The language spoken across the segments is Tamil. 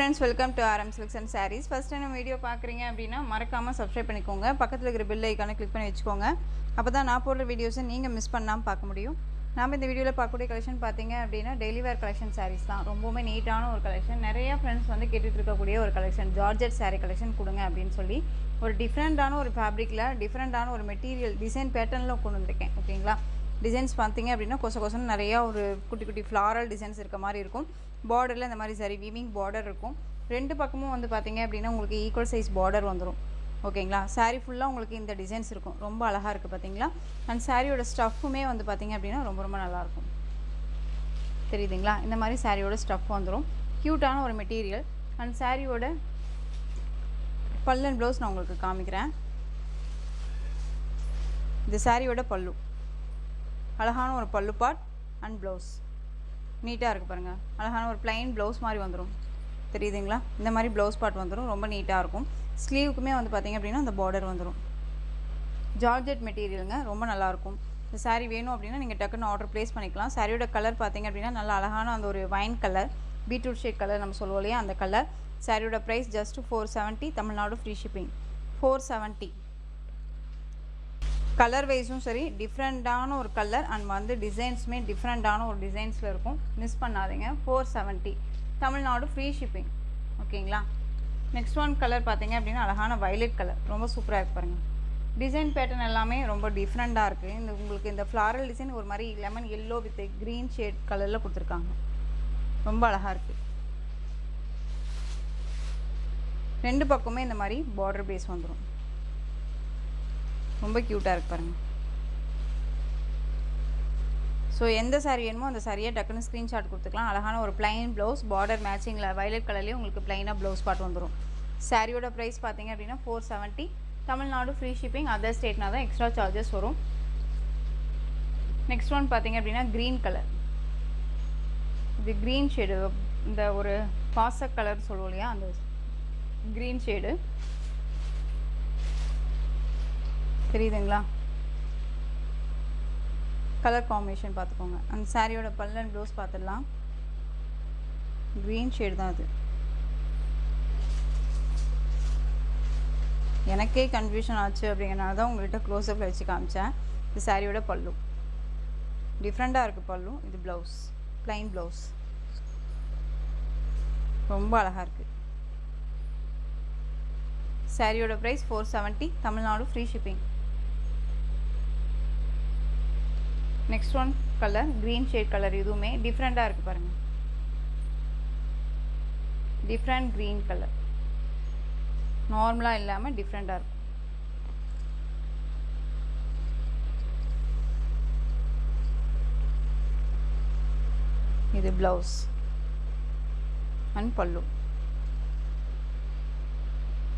friends, welcome to RM Silks and Sarees. First time video பார்க்குறீங்க அப்படின்னா மறக்காமல் சப்ஸ்கிரைப் பண்ணிக்கோங்க. பக்கத்தில் இருக்கிற பெல் ஐக்கானை கிளிக் பண்ணி வச்சுக்கோங்க. அப்போ தான் நான் போடுற வீடியோஸை நீங்கள் மிஸ் பண்ணாமல் பார்க்க முடியும். நாம் இந்த வீடியோவில் பார்க்கக்கூடிய கலெக்ஷன் பார்த்தீங்க அப்படின்னா டெய்லி வேர் கலெக்ஷன் சாரீஸ் தான். ரொம்பவுமே நீட்டான ஒரு கலெக்ஷன். நிறையா ஃப்ரெண்ட்ஸ் வந்து கேட்டுட்டு இருக்கக்கூடிய ஒரு கலெக்ஷன் ஜார்ஜெட் சாரீ கலெக்ஷன் கொடுங்க அப்படின்னு சொல்லி ஒரு டிஃப்ரெண்ட்டான ஒரு ஃபேப்ரிக்கில் டிஃப்ரெண்ட்டான ஒரு மெட்டீரியல் டிசைன் பேட்டர்னில் கொண்டு வந்திருக்கேன். ஓகேங்களா, டிசைன்ஸ் பார்த்தீங்க அப்படின்னா கொசன்னு நிறையா ஒரு குட்டி குட்டி ஃப்ளாரல் டிசைன்ஸ் இருக்க மாதிரி இருக்கும். பார்டரில் இந்த மாதிரி சரி வீவிங் பார்டர் இருக்கும். ரெண்டு பக்கமும் வந்து பார்த்தீங்க அப்படின்னா உங்களுக்கு ஈக்குவல் சைஸ் பார்டர் வந்துடும். ஓகேங்களா, சாரீ ஃபுல்லாக உங்களுக்கு இந்த டிசைன்ஸ் இருக்கும். ரொம்ப அழகாக இருக்குது பார்த்தீங்களா. அண்ட் சாரியோட ஸ்டஃப்புமே வந்து பார்த்தீங்க அப்படின்னா ரொம்ப ரொம்ப நல்லாயிருக்கும். தெரியுதுங்களா, இந்த மாதிரி சாரியோட ஸ்டஃப் வந்துடும். க்யூட்டான ஒரு மெட்டீரியல். அண்ட் சாரியோட பல்லு அண்ட் ப்ளவுஸ் நான் உங்களுக்கு காமிக்கிறேன். இந்த சாரியோட பல்லு அழகான ஒரு பல்லு பார்ட் அண்ட் ப்ளவுஸ் நீட்டாக இருக்குது பாருங்கள். அழகான ஒரு ப்ளைன் ப்ளவுஸ் மாதிரி வந்துடும். தெரியுதுங்களா, இந்த மாதிரி ப்ளவுஸ் பார்ட் வந்துடும். ரொம்ப நீட்டாக இருக்கும். ஸ்லீவுக்குமே வந்து பார்த்திங்க அப்படின்னா அந்த பார்டர் வந்துடும். ஜார்ஜெட் மெட்டீரியலுங்க, ரொம்ப நல்லாயிருக்கும். இந்த சாரீ வேணும் அப்படின்னா நீங்கள் டக்குன்னு ஆர்டர் ப்ளேஸ் பண்ணிக்கலாம். சாரியோட கலர் பார்த்திங்க அப்படின்னா நல்லா அழகான அந்த ஒரு wine colour, beetroot shade colour நம்ம சொல்லுவோம் இல்லையா, அந்த கலர். சாரியோட price just 470. Tamil Nadu free shipping. 470. Colour வைஸும் சரி டிஃப்ரெண்ட்டான ஒரு கலர் அண்ட் வந்து டிசைன்ஸுமே டிஃப்ரெண்ட்டான ஒரு டிசைன்ஸில் இருக்கும். மிஸ் பண்ணாதீங்க. 470. Tamil Nadu free shipping. ஓகேங்களா. நெக்ஸ்ட் ஒன் கலர் பார்த்தீங்க அப்படின்னா அழகான வயலட் கலர், ரொம்ப சூப்பராக இருக்கு பாருங்கள். டிசைன் பேட்டர்ன் எல்லாமே ரொம்ப டிஃப்ரெண்ட்டாக இருக்குது. இந்த உங்களுக்கு இந்த ஃப்ளாரல் டிசைன் ஒரு மாதிரி lemon yellow with green shade கலரில் கொடுத்துருக்காங்க. ரொம்ப அழகாக இருக்குது. ரெண்டு பக்கமே இந்த மாதிரி பார்டர் பேஸ் வந்துடும். ரொம்ப க்யூட்டாக இருக்குது பாருங்கள். ஸோ எந்த சாரீ வேணுமோ அந்த சாரியை டக்குன்னு ஸ்க்ரீன்ஷாட் கொடுத்துக்கலாம். அழகான ஒரு ப்ளைன் ப்ளவுஸ், பார்டர் மேட்சிங்கில் வயலட் கலர்லேயே உங்களுக்கு ப்ளைனாக ப்ளவுஸ் பார்ட் வந்துடும். சாரியோட ப்ரைஸ் பார்த்தீங்க அப்படின்னா 470. Tamil Nadu free shipping. அதர் ஸ்டேட்னா தான் எக்ஸ்ட்ரா சார்ஜஸ் வரும். நெக்ஸ்ட் ஒன் பார்த்தீங்க அப்படின்னா க்ரீன் கலர். இது க்ரீன் ஷேடு, இந்த ஒரு பாச கலர் சொல்லுவோம் இல்லையா, அந்த க்ரீன் ஷேடு தெரியுதுங்களா. கலர் காம்பினேஷன் பார்த்துக்கோங்க. அந்த சாரியோட பல்லு அண்ட் ப்ளவுஸ் பார்த்துடலாம். க்ரீன் ஷேட் தான் அது. எனக்கே கன்ஃபியூஷன் ஆச்சு அப்படிங்கிறனால தான் உங்கள்கிட்ட க்ளோஸ்அப்பில் வச்சு காமிச்சேன். இது சாரியோட பல்லு டிஃப்ரெண்ட்டாக இருக்குது. பல்லு இது ப்ளவுஸ், ப்ளைன் ப்ளவுஸ், ரொம்ப அழகாக இருக்குது. சாரியோட price 470. Tamil Nadu free shipping. Next one colour green shade colour, இதுவுமே டிஃப்ரெண்ட்டாக இருக்குது பாருங்கள். டிஃப்ரெண்ட் க்ரீன் கலர், நார்மலாக இல்லாமல் டிஃப்ரெண்ட்டாக இருக்கும். இது ப்ளவுஸ் அண்ட் பல்லு.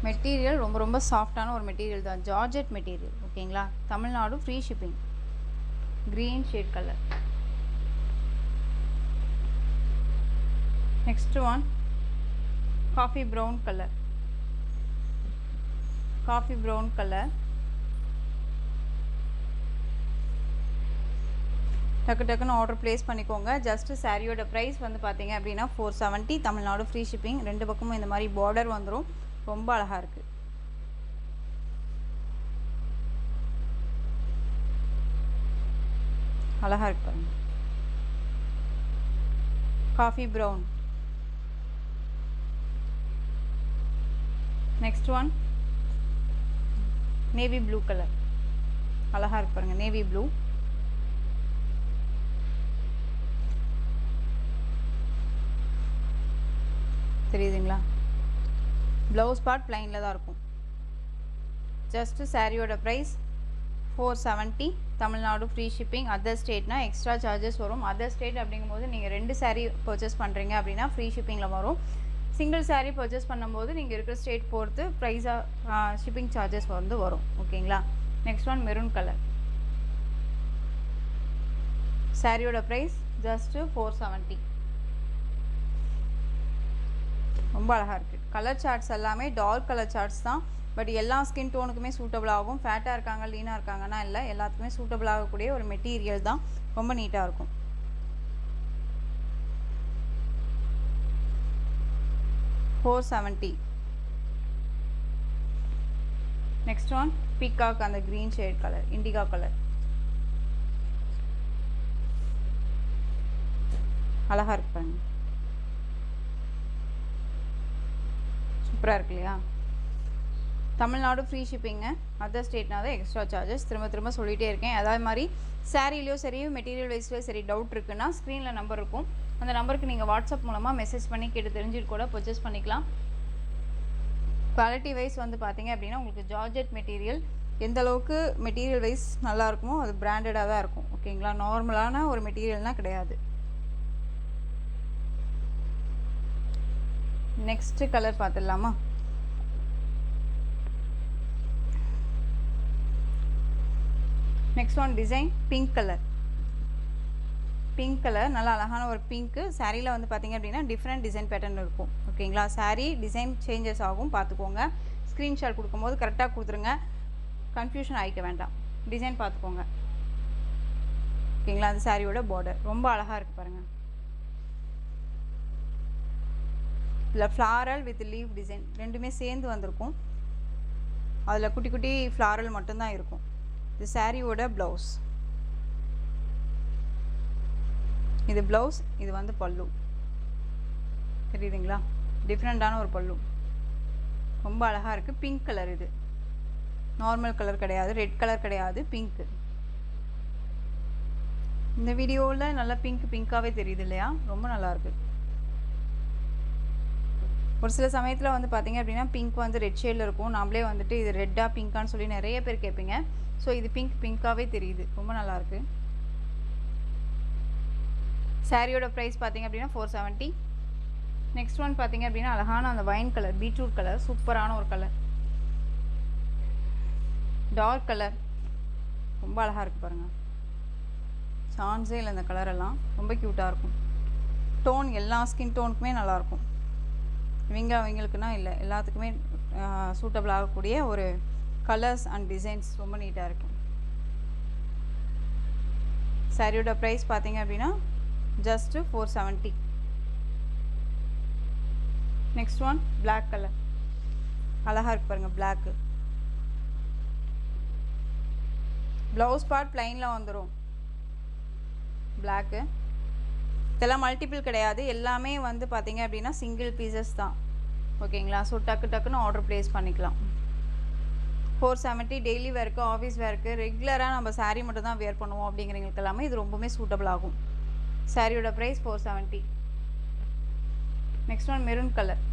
மெட்டீரியல் ரொம்ப ரொம்ப சாஃப்டான ஒரு மெட்டீரியல் தான். Georgette material. ஓகேங்களா. Tamil Nadu free shipping. Green shade colour. Next one coffee brown colour. Coffee brown colour டக்குன்னு ஆர்டர் ப்ளேஸ் பண்ணிக்கோங்க. ஜஸ்ட்டு சாரியோட ப்ரைஸ் வந்து பார்த்தீங்க அப்படின்னா 470. Tamil Nadu free shipping. ரெண்டு பக்கமும் இந்த மாதிரி பார்டர் வந்துடும். ரொம்ப அழகாக இருக்குது. அழகாக இருக்கு பாருங்க. Coffee brown. Next one navy blue colour. அழகாக இருக்கு பாருங்க. Navy blue. தெரியுதுங்களா. ப்ளவுஸ் பார்ட் ப்ளைனில் தான் இருக்கும். ஜஸ்ட்டு சாரியோட price 470. Tamil Nadu free shipping. Other ஸ்டேட்னா எக்ஸ்ட்ரா சார்ஜஸ் வரும். அதர் ஸ்டேட் அப்படிங்கும்போது நீங்கள் 2 சாரீ பர்ச்சேஸ் பண்ணுறீங்க அப்படின்னா ஃப்ரீ ஷிப்பிங்கில் வரும். சிங்கிள் சாரீ பர்ச்சேஸ் பண்ணும்போது நீங்கள் இருக்கிற ஸ்டேட் பொறுத்து ப்ரைஸாக ஷிப்பிங் சார்ஜஸ் வந்து வரும். ஓகேங்களா. Next one maroon colour. சாரியோட ப்ரைஸ் ஜஸ்ட்டு 470. ரொம்ப அழகாக இருக்குது. கலர் சார்ட்ஸ் எல்லாமே டார்க் கலர் சார்ட்ஸ் தான். பட் எல்லா ஸ்கின் டோனுக்குமே சூட்டபிள் ஆகும். ஃபேட்டாக இருக்காங்க லீனாக இருக்காங்கன்னா இல்லை, எல்லாத்துக்குமே சூட்டபிள் ஆகக்கூடிய ஒரு மெட்டீரியல் தான். ரொம்ப நீட்டாக இருக்கும். 470. Next one peacock and the green shade color, indigo color. அழகா இருக்கு பாருங்க, சூப்பராக இருக்கு இல்லையா? தமிழ்நாடு ஃப்ரீ ஷிப்பிங்க, அதர் ஸ்டேட்னா தான் எக்ஸ்ட்ரா சார்ஜஸ். திரும்ப சொல்லிகிட்டே இருக்கேன். அதே மாதிரி சாரீலையோ சரி மெட்டீரியல் வைஸ்லையோ சரி டவுட் இருக்குன்னா ஸ்க்ரீனில் நம்பர் இருக்கும், அந்த நம்பருக்கு நீங்கள் வாட்ஸ்அப் மூலமாக மெசேஜ் பண்ணி கேட்டு தெரிஞ்சுட்டு கூட பர்ச்சேஸ் பண்ணிக்கலாம். குவாலிட்டி வைஸ் வந்து பார்த்தீங்க அப்படின்னா உங்களுக்கு ஜார்ஜெட் மெட்டீரியல் எந்த அளவுக்கு மெட்டீரியல் வைஸ் நல்லா இருக்குமோ அது பிராண்டடாக தான் இருக்கும். ஓகேங்களா? நார்மலான ஒரு மெட்டீரியல்னால் கிடையாது. நெக்ஸ்ட்டு கலர் பார்த்துடலாமா? Next one design pink colour. Pink colour நல்லா அழகான ஒரு பிங்க்கு. சாரியில் வந்து பார்த்திங்க அப்படின்னா டிஃப்ரெண்ட் டிசைன் பேட்டர்ன் இருக்கும். ஓகேங்களா? சாரீ டிசைன் சேஞ்சஸ் ஆகும், பார்த்துக்கோங்க. ஸ்க்ரீன்ஷாட் கொடுக்கும்போது கரெக்டாக கொடுத்துருங்க, கன்ஃபியூஷன் ஆகிக்க வேண்டாம். டிசைன் பார்த்துக்கோங்க. ஓகேங்களா? அந்த சாரியோட பார்டர் ரொம்ப அழகாக இருக்குது பாருங்கள். இல்லை ஃப்ளாரல் வித் லீவ் டிசைன் ரெண்டுமே சேர்ந்து வந்திருக்கும். அதில் குட்டி குட்டி ஃப்ளாரல் மட்டும்தான் இருக்கும். இது சாரியோட ப்ளவுஸ். இது ப்ளவுஸ், இது வந்து பல்லு. தெரியுதுங்களா? டிஃப்ரெண்ட்டான ஒரு பல்லு, ரொம்ப அழகாக இருக்குது. பிங்க் கலர், இது நார்மல் கலர் கிடையாது, ரெட் கலர் கிடையாது, பிங்க்கு. இந்த வீடியோவில் நல்லா பிங்க்காகவே தெரியுது இல்லையா? ரொம்ப நல்லாயிருக்கு. ஒரு சில சமயத்தில் வந்து பார்த்திங்க அப்படின்னா பிங்க் வந்து ரெட் ஷேடில் இருக்கும். நாமளே வந்துட்டு இது ரெட்டாக பிங்க்கான்னு சொல்லி நிறைய பேர் கேட்பீங்க. ஸோ இது பிங்க்காகவே தெரியுது, ரொம்ப நல்லாயிருக்கு. சாரியோட ப்ரைஸ் பார்த்திங்க அப்படின்னா 470. நெக்ஸ்ட் ஒன் பார்த்திங்க அப்படின்னா அழகான அந்த வைன் கலர், பீட்ரூட் கலர், சூப்பரான ஒரு கலர், டார்க் கலர், ரொம்ப அழகாக இருக்குது பாருங்கள். சான்ஸே இல்லை, இந்த கலரெல்லாம் ரொம்ப க்யூட்டாக இருக்கும். டோன் எல்லா ஸ்கின் டோனுக்குமே நல்லாயிருக்கும். அவங்களுக்குன்னா இல்லை, எல்லாத்துக்குமே சூட்டபிள் ஆகக்கூடிய ஒரு கலர்ஸ் அண்ட் டிசைன்ஸ் ரொம்ப நீட்டாக இருக்கும். சாரியோட ப்ரைஸ் பார்த்திங்க அப்படின்னா just 470. Next one black colour, அழகாக இருக்கு பாருங்கள். பிளாக்கு ப்ளவுஸ் பார்ட் ப்ளைனில் வந்துடும். பிளாக்கு இதெல்லாம் மல்டிபிள் கிடையாது, எல்லாமே வந்து பார்த்திங்க அப்படின்னா சிங்கிள் பீசஸ் தான். ஓகேங்களா? ஸோ டக்குன்னு ஆர்டர் ப்ளேஸ் பண்ணிக்கலாம். 470 டெய்லி வேருக்கு, ஆஃபீஸ் வேருக்கு, ரெகுலராக நம்ம சாரீ மட்டும் தான் வேர் பண்ணுவோம் அப்படிங்கிறவங்களுக்கு எல்லாமே இது ரொம்பவுமே சூட்டபிள் ஆகும். சாரியோட price 470. Next one maroon colour.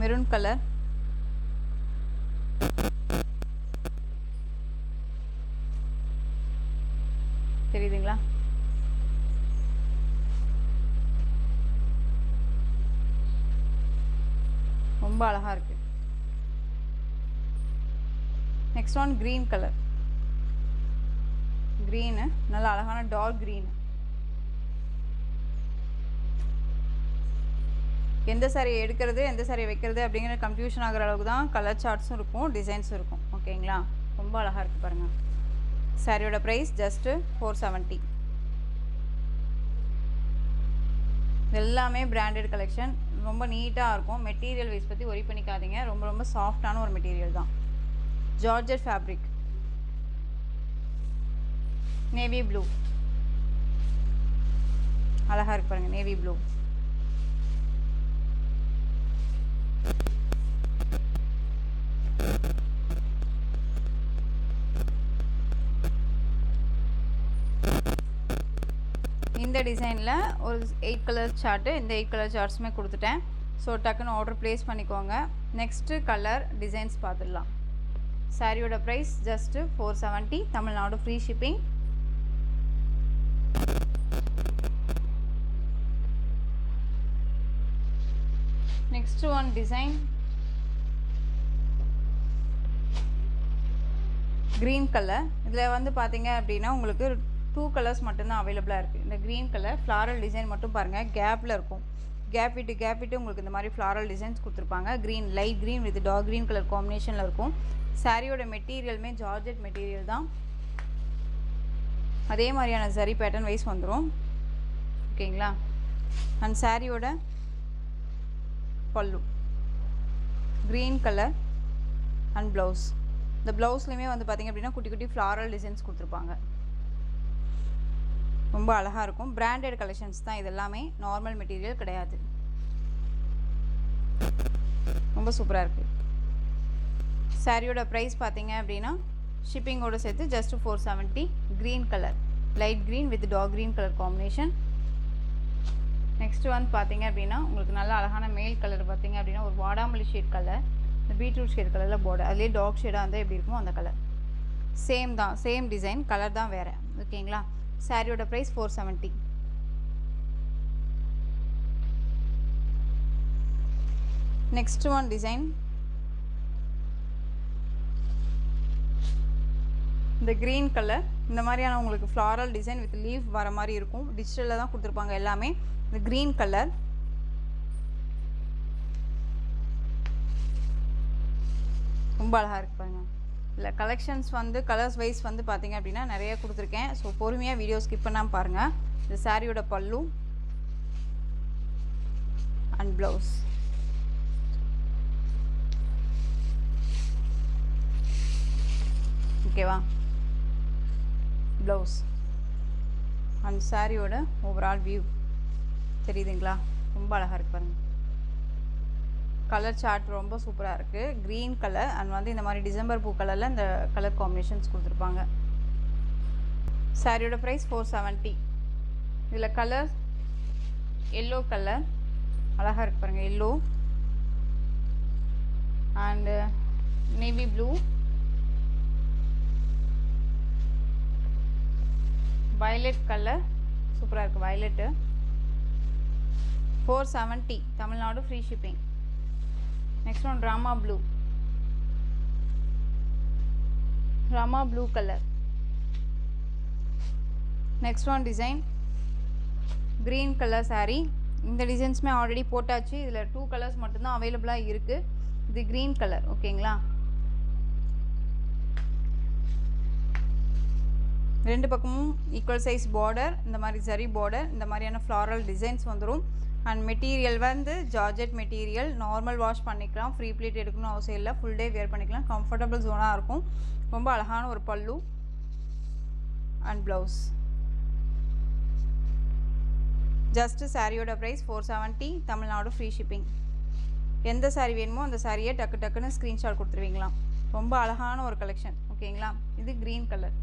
Maroon colour தெரியுதுங்களா? ரொம்ப அழகாக இருக்குது. Next one green colour. Green நல்ல அழகான டார்க் க்ரீனு. எந்த சாரி எடுக்கிறது எந்த சாரி வைக்கிறது அப்படிங்கிற கன்ஃபியூஷன் ஆகிற அளவுக்கு தான் கலர் சார்ட்ஸும் இருக்கும், டிசைன்ஸும் இருக்கும். ஓகேங்களா? ரொம்ப அழகாக இருக்குது பாருங்கள். சாரியோட ப்ரைஸ் ஜஸ்ட்டு 470. எல்லாமே பிராண்டட் கலெக்ஷன், ரொம்ப நீட்டாக இருக்கும். மெட்டீரியல் வைஸ் பற்றி ஒரி பண்ணிக்காதீங்க, ரொம்ப சாஃப்டான ஒரு மெட்டீரியல் தான். ஜார்ஜெட் ஃபேப்ரிக், நேவி ப்ளூ, அழகாக இருக்கு பாருங்கள். நேவி ப்ளூ இந்த டிசைனில் ஒரு 8 கலர் சார்ட்டு, இந்த 8 கலர் சார்ட்ஸுமே கொடுத்துட்டேன். ஸோ டக்குன்னு ஆர்டர் ப்ளேஸ் பண்ணிக்கோங்க. நெக்ஸ்ட்டு கலர் டிசைன்ஸ் பார்த்துடலாம். சாரியோட price just 470, Tamil Nadu free shipping. Next one design green colour. இதில் வந்து பார்த்தீங்க அப்படின்னா உங்களுக்கு 2 கலர்ஸ் மட்டும்தான் அவைலபிளாக இருக்குது. இந்த க்ரீன் கலர் ஃப்ளாரல் டிசைன் மட்டும் பாருங்கள், கேப்பில் இருக்கும். கேப் விட்டு உங்களுக்கு இந்த மாதிரி ஃப்ளாரல் டிசைன்ஸ் கொடுத்துருப்பாங்க. Green, light green with dark green colour காம்பினேஷனில் இருக்கும். சாரியோட மெட்டீரியலுமே ஜார்ஜெட் மெட்டீரியல் தான். அதே மாதிரியான சரி பேட்டர்ன் வைஸ் வந்துடும். ஓகேங்களா? அண்ட் சாரியோட பல்லு க்ரீன் கலர் அண்ட் ப்ளவுஸ். இந்த ப்ளவுஸ்லையுமே வந்து பார்த்திங்க அப்படின்னா குட்டி குட்டி ஃப்ளாரல் டிசைன்ஸ் கொடுத்துருப்பாங்க. ரொம்ப அழகாக இருக்கும். பிராண்டட் கலெக்ஷன்ஸ் தான் இது எல்லாமே, நார்மல் மெட்டீரியல் கிடையாது. ரொம்ப சூப்பராக இருக்குது. சாரியோட ப்ரைஸ் பார்த்தீங்க அப்படின்னா ஷிப்பிங்கோடு சேர்த்து just 470. Green colour, light green with dark green colour combination. Next வந்து பார்த்தீங்க அப்படின்னா உங்களுக்கு நல்ல அழகான மேல் கலர் பார்த்தீங்க அப்படின்னா ஒரு வாடாமல்லி ஷேட் கலர், இந்த பீட்ரூட் ஷேட் கலரில் பார்டர், அதுலேயே டார்க் ஷேடாக இருந்தால் எப்படி இருக்குமோ அந்த கலர். சேம் தான், சேம் டிசைன், கலர் தான் வேறு. ஓகேங்களா? சாரியோட ப்ரைஸ் 470. நெக்ஸ்ட் ஒன் டிசைன், இந்த க்ரீன் கலர், இந்த மாதிரியான உங்களுக்கு ஃப்ளாரல் டிசைன் வித் லீஃப் வர மாதிரி இருக்கும். டிஜிட்டலில் தான் கொடுத்துருப்பாங்க எல்லாமே. இந்த க்ரீன் கலர் ரொம்ப அழகாக இருக்குது பாருங்கள். இல்லை கலெக்ஷன்ஸ் வந்து கலர்ஸ் வைஸ் வந்து பார்த்திங்க அப்படின்னா நிறைய கொடுத்துருக்கேன். ஸோ பொறுமையாக வீடியோ ஸ்கிப் பண்ணாமல் பாருங்கள். இந்த சாரியோட பல்லு அண்ட் ப்ளவுஸ். ஓகேவா? ப்ளவுஸ் அண்ட் சாரியோட ஓவரால் வியூ தெரியுதுங்களா? ரொம்ப அழகாக இருக்கு பாருங்கள். கலர் சார்ட் ரொம்ப சூப்பராக இருக்குது. க்ரீன் கலர் அண்ட் வந்து இந்த மாதிரி டிசம்பர் பூ கலரில் இந்த கலர் காம்பினேஷன்ஸ் கொடுத்துருப்பாங்க. சாரியோட ப்ரைஸ் 470. இதில் கலர் எல்லோ கலர் அழகாக இருக்கு பாருங்கள். Yellow and navy blue, violet colour சூப்பராக இருக்குது. Violet 470. Tamil Nadu free shipping. Next one Rama blue, Rama blue colour. Next one design green colour saree. இந்த டிசைன்ஸுமே ஆல்ரெடி போட்டாச்சு. இதில் 2 கலர்ஸ் மட்டும்தான் அவைலபிளாக இருக்குது. இது க்ரீன் கலர். ஓகேங்களா? ரெண்டு பக்கமும் ஈக்குவல் சைஸ் பார்டர், இந்த மாதிரி சரி பார்டர், இந்த மாதிரியான ஃப்ளாரல் டிசைன்ஸ் வந்துடும். அண்ட் மெட்டீரியல் வந்து ஜார்ஜெட் மெட்டீரியல், நார்மல் வாஷ் பண்ணிக்கலாம், ஃப்ரீ ப்ளீட் எடுக்கணும் அவசியம் இல்லை, ஃபுல் டே வேர் பண்ணிக்கலாம், கம்ஃபர்டபுள் ஜோனாக இருக்கும். ரொம்ப அழகான ஒரு பல்லு அண்ட் ப்ளவுஸ். ஜஸ்ட்டு சாரியோட ப்ரைஸ் 470. Tamil Nadu free shipping. எந்த சாரீ வேணுமோ அந்த சாரியை டக்கு டக்குன்னு ஸ்க்ரீன்ஷாட் கொடுத்துருவீங்களாம். ரொம்ப அழகான ஒரு கலெக்ஷன். ஓகேங்களா? இது க்ரீன் கலர்.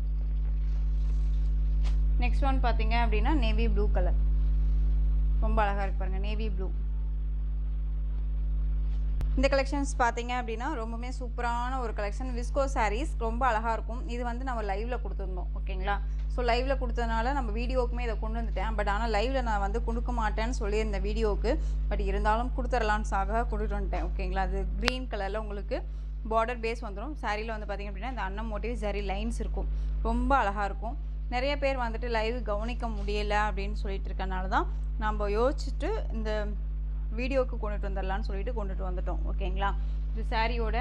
நெக்ஸ்ட் ஒன் பார்த்தீங்க அப்படின்னா நேவி ப்ளூ கலர். ரொம்ப அழகாக இருக்கு பாருங்கள். Navy blue. இந்த கலெக்ஷன்ஸ் பார்த்தீங்க அப்படின்னா ரொம்பவுமே சூப்பரான ஒரு கலெக்ஷன். விஸ்கோ சாரீஸ் ரொம்ப அழகாக இருக்கும். இது வந்து நம்ம லைவில் கொடுத்துருந்தோம். ஓகேங்களா? ஸோ லைவில் கொடுத்ததுனால நம்ம வீடியோவுக்குமே இதை கொண்டு வந்துட்டேன். பட் ஆனால் லைவில் நான் வந்து கொடுக்க மாட்டேன்னு சொல்லியிருந்தேன் வீடியோவுக்கு. பட் இருந்தாலும் கொடுத்துடலான்ஸாக கொண்டுட்டு வந்துட்டேன். ஓகேங்களா? அது க்ரீன் கலரில் உங்களுக்கு பார்டர் பேஸ் வந்துடும். சாரியில் வந்து பார்த்திங்க அப்படின்னா இந்த அன்னம் மோட்டிவ் சரி லைன்ஸ் இருக்கும். ரொம்ப அழகாக இருக்கும். நிறைய பேர் வந்துட்டு லைவ் கவனிக்க முடியலை அப்படின்னு சொல்லிட்டு இருக்கனால தான் நம்ம யோசிச்சுட்டு இந்த வீடியோவுக்கு கொண்டுட்டு வந்துடலான்னு சொல்லிட்டு கொண்டுட்டு வந்துட்டோம். ஓகேங்களா? இது சாரியோட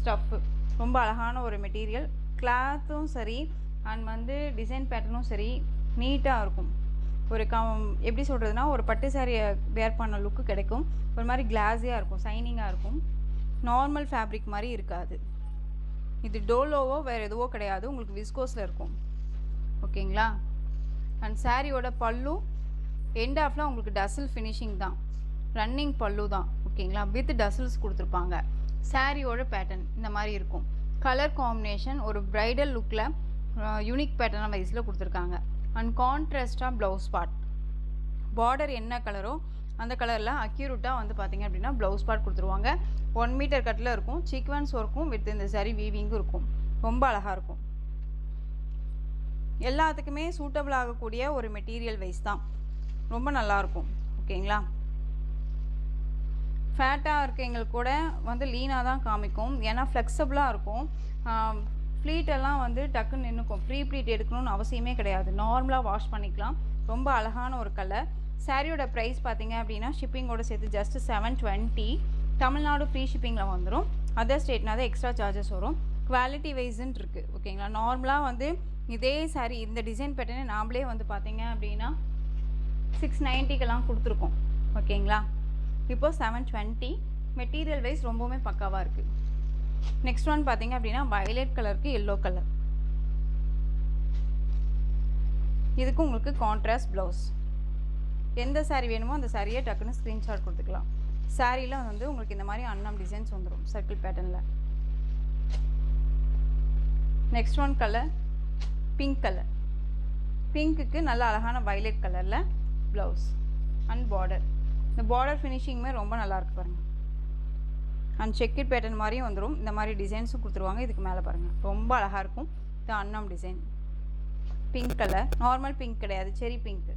ஸ்டஃப்பு. ரொம்ப அழகான ஒரு மெட்டீரியல். கிளாத்தும் சரி அண்ட் வந்து டிசைன் பேட்டர்னும் சரி நீட்டாக இருக்கும். ஒரு எப்படி சொல்கிறதுனா ஒரு பட்டு சாரியை வேர் பண்ண லுக்கு கிடைக்கும். ஒரு மாதிரி கிளாஸியாக இருக்கும், சைனிங்காக இருக்கும். நார்மல் ஃபேப்ரிக் மாதிரி இருக்காது. இது டோலோவோ வேறு எதுவோ கிடையாது, உங்களுக்கு விஸ்கோஸில் இருக்கும். ஓகேங்களா? அண்ட் சாரியோட பல்லு எண்ட் ஆஃபில் உங்களுக்கு டசில் ஃபினிஷிங் தான், ரன்னிங் பல்லு தான். ஓகேங்களா? வித் டசில்ஸ் கொடுத்துருப்பாங்க. சாரியோட பேட்டர்ன் இந்த மாதிரி இருக்கும். கலர் காம்பினேஷன் ஒரு ப்ரைடல் லுக்கில் யூனிக் பேட்டர்ன் வைஸில் கொடுத்துருக்காங்க. அண்ட் கான்ட்ராஸ்டாக ப்ளவுஸ் பார்டர் என்ன கலரோ அந்த கலரில் அக்யூரேட்டாக வந்து பார்த்திங்க அப்படின்னா ப்ளவுஸ் பார்ட் கொடுத்துருவாங்க. 1 மீட்டர் கட்டில் இருக்கும். சீக்வன்ஸ் ஒர்க்கும் வித் இந்த சரி வீவிங்கும் இருக்கும். ரொம்ப அழகாக இருக்கும். எல்லாத்துக்குமே சூட்டபிள் ஆகக்கூடிய ஒரு மெட்டீரியல் வைஸ் தான். ரொம்ப நல்லாயிருக்கும். ஓகேங்களா? ஃபேட்டாக இருக்கவங்களுக்கு கூட வந்து லீனாக தான் காமிக்கும். ஏன்னா ஃப்ளெக்சிபிளாக இருக்கும். ஃப்ளீட்டெல்லாம் வந்து டக்குன்னு நின்றுக்கும். ஃப்ரீ ப்ளீட் எடுக்கணும்னு அவசியமே கிடையாது. நார்மலாக வாஷ் பண்ணிக்கலாம். ரொம்ப அழகான ஒரு கலர். சாரியோட ப்ரைஸ் பார்த்தீங்க அப்படின்னா ஷிப்பிங்கோடு சேர்த்து ஜஸ்ட் 720. தமிழ்நாடு ஃப்ரீ ஷிப்பிங்கில் வந்துடும். அதர் ஸ்டேட்னா தான் எக்ஸ்ட்ரா சார்ஜஸ் வரும். குவாலிட்டி வைஸ்ன்னு இருக்குது. ஓகேங்களா? நார்மலாக வந்து இதே சாரி இந்த டிசைன் பேட்டர்னே நாம்ளே வந்து பார்த்தீங்க அப்படின்னா 690க்கெல்லாம் கொடுத்துருக்கோம். ஓகேங்களா? இப்போ 720. மெட்டீரியல் வைஸ் ரொம்பவுமே பக்காவாக இருக்குது. நெக்ஸ்ட் ஒன் பார்த்தீங்க அப்படின்னா வயலட் கலருக்கு எல்லோ கலர். இதுக்கு உங்களுக்கு கான்ட்ராஸ்ட் ப்ளவுஸ். எந்த சாரீ வேணுமோ அந்த சாரியை டக்குன்னு ஸ்க்ரீன்ஷாட் கொடுத்துக்கலாம். சாரியில் வந்து உங்களுக்கு இந்த மாதிரி அன்னம் டிசைன்ஸ் வந்துடும் சர்க்கிள் பேட்டர்னில். Next one colour pink colour. பிங்க்குக்கு நல்ல அழகான வயலட் கலரில் ப்ளவுஸ் அண்ட் பார்டர். இந்த பார்டர் ஃபினிஷிங்குமே ரொம்ப நல்லாயிருக்கு பாருங்கள். அண்ட் செக்கட் பேட்டர்ன் மாதிரியும் வந்துடும். இந்த மாதிரி டிசைன்ஸும் கொடுத்துருவாங்க. இதுக்கு மேலே பாருங்கள் ரொம்ப அழகாக இருக்கும். இது அன்னம் design. Pink colour, normal pink கிடையாது, செரி பிங்க்கு.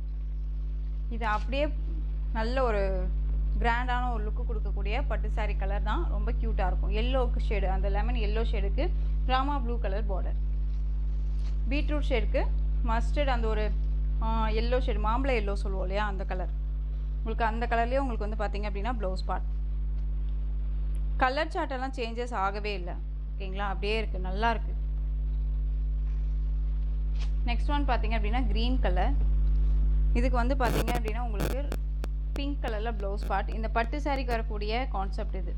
இது அப்படியே நல்ல ஒரு கிராண்டான ஒரு லுக்கு கொடுக்கக்கூடிய பட்டு சாரீ கலர் தான். ரொம்ப க்யூட்டாக இருக்கும். எல்லோக்கு ஷேடு, அந்த லெமன் எல்லோ ஷேடுக்கு Rama blue colour border. Beetroot ஷேடுக்கு மஸ்டர்ட் அந்த ஒரு எல்லோ ஷேடு, மாம்பழ எல்லோ சொல்லுவோம் இல்லையா, அந்த கலர். உங்களுக்கு அந்த கலர்லேயே உங்களுக்கு வந்து பார்த்திங்க அப்படின்னா ப்ளவுஸ் பார்ட். கலர் சார்ட்டெல்லாம் சேஞ்சஸ் ஆகவே இல்லை. ஓகேங்களா, அப்படியே இருக்குது, நல்லா இருக்குது. நெக்ஸ்ட் ஒன் பார்த்திங்க அப்படின்னா க்ரீன் கலர். இதுக்கு வந்து பார்த்திங்க அப்படின்னா உங்களுக்கு பிங்க் கலரில் ப்ளவுஸ் பார்ட். இந்த பட்டு சாரிக்கு வரக்கூடிய கான்செப்ட் இது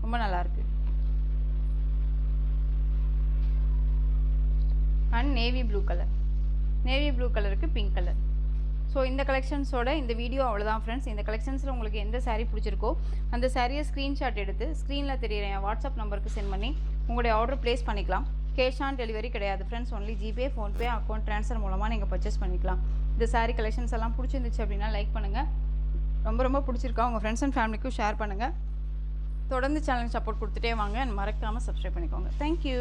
ரொம்ப நல்லாயிருக்கு. And navy blue colour. Navy blue கலருக்கு பிங்க் கலர். ஸோ இந்த கலெக்ஷன்ஸோட இந்த வீடியோ அவ்வளோதான் ஃப்ரெண்ட்ஸ். இந்த கலெக்ஷன்ஸில் உங்களுக்கு எந்த சாரீ பிடிச்சிருக்கோ அந்த சாரியை ஸ்க்ரீன்ஷாட் எடுத்து ஸ்க்ரீனில் தெரியிற என் வாட்ஸ்அப் நம்பருக்கு சென்ட் பண்ணி உங்களுடைய ஆர்டர் ப்ளேஸ் பண்ணிக்கலாம். கேஷ் ஆன் டெலிவரி கிடையாது friends. Only GPay, PhonePe, account transfer மூலமாக நீங்கள் பர்ச்சேஸ் பண்ணிக்கலாம். இந்த சாரீ கலெக்ஷன்ஸ் எல்லாம் பிடிச்சிருந்துச்சு அப்படின்னா லைக் பண்ணுங்கள். ரொம்ப பிடிச்சிருக்கா உங்கள் ஃப்ரெண்ட்ஸ் அண்ட் ஃபேமிலிக்கும் ஷேர் பண்ணுங்கள். தொடர்ந்து சேனலுக்கு சப்போர்ட் கொடுத்துட்டே வாங்க. மறக்காமல் சப்ஸ்கிரைப் பண்ணிக்கோங்க. தேங்க்யூ.